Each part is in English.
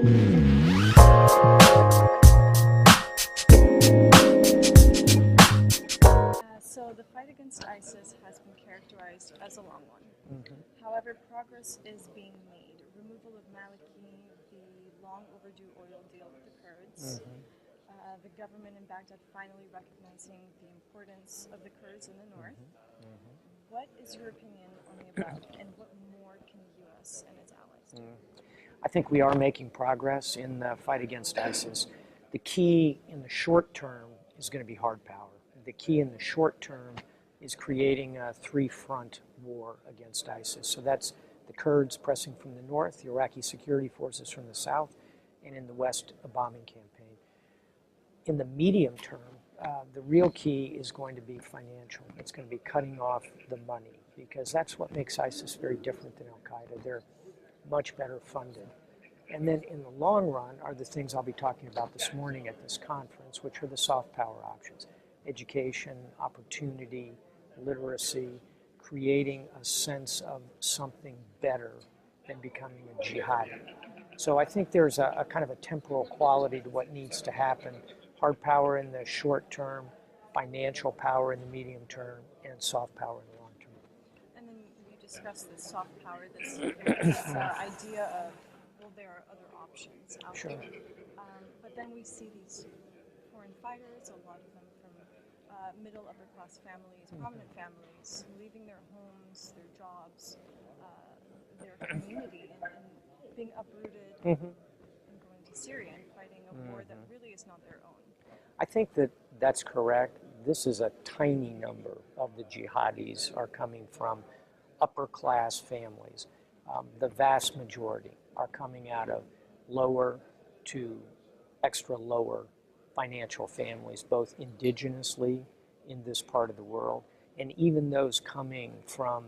So the fight against ISIS has been characterized as a long one. However, progress is being made. Removal of Maliki, the long overdue oil deal with the Kurds, the government in Baghdad finally recognizing the importance of the Kurds in the north. What is your opinion on the above, and what more can the U.S. and its allies do? I think we are making progress in the fight against ISIS. The key in the short term is going to be hard power. The key in the short term is creating a three-front war against ISIS. So that's the Kurds pressing from the north, the Iraqi security forces from the south, and in the west, a bombing campaign. In the medium term, the real key is going to be financial. It's going to be cutting off the money, because that's what makes ISIS very different than Al-Qaeda. They're much better funded. And then in the long run are the things I'll be talking about this morning at this conference, which are the soft power options: education, opportunity, literacy, creating a sense of something better than becoming a jihadi. So I think there's a kind of a temporal quality to what needs to happen: hard power in the short term, financial power in the medium term, and soft power in the long term. And then you discussed this soft power, this idea of, well, there are other options out there. But then we see these foreign fighters, a lot of them from middle, upper class families, prominent families, leaving their homes, their jobs, their community, and being uprooted and going to Syria and fighting a war that really is not their own. I think that that's correct. This is a tiny number of the jihadis are coming from upper class families. The vast majority are coming out of lower to extra lower financial families, both indigenously in this part of the world, and even those coming from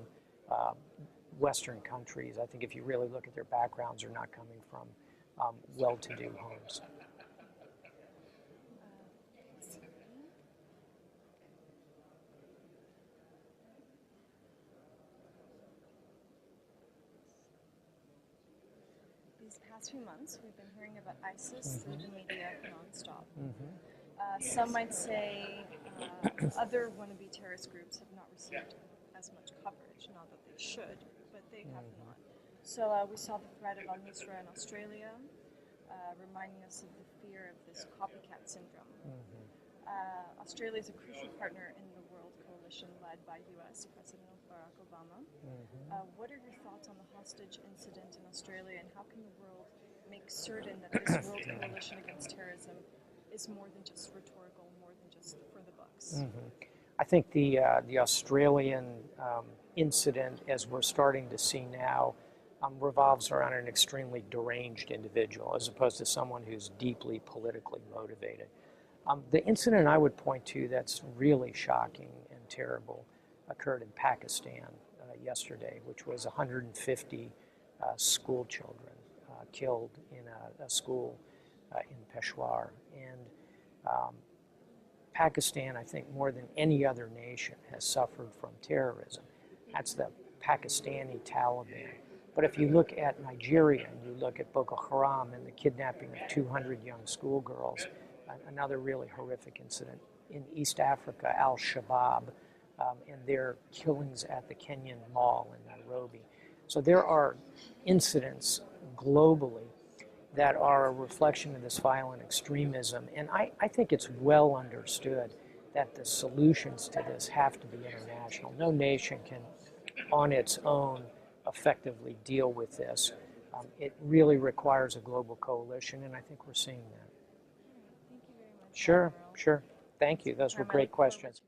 Western countries. I think if you really look at their backgrounds, are not coming from well-to-do homes. These past few months, we've been hearing about ISIS through the media nonstop. Some might say other wannabe terrorist groups have not received as much coverage, not that they should, but they have not. So we saw the threat of al-Nusra in Australia, reminding us of the fear of this copycat syndrome. Australia is a crucial partner in the world coalition led by U.S. President Barack Obama. What are your thoughts on the hostage incident in Australia, and how can the world make certain that this world coalition against terrorism is more than just rhetorical, more than just for the books? I think the Australian incident, as we're starting to see now, revolves around an extremely deranged individual, as opposed to someone who's deeply politically motivated. The incident I would point to that's really shocking and terrible occurred in Pakistan yesterday, which was 150 school children killed in a school in Peshawar. And Pakistan, I think, more than any other nation, has suffered from terrorism. That's the Pakistani Taliban. But if you look at Nigeria, and you look at Boko Haram and the kidnapping of 200 young schoolgirls, another really horrific incident. In East Africa, Al-Shabaab, and their killings at the Kenyan Mall in Nairobi. So there are incidents globally that are a reflection of this violent extremism. And I think it's well understood that the solutions to this have to be international. No nation can, on its own, effectively deal with this. It really requires a global coalition, and I think we're seeing that. Thank you very much. Sure. Thank you. Those were great questions.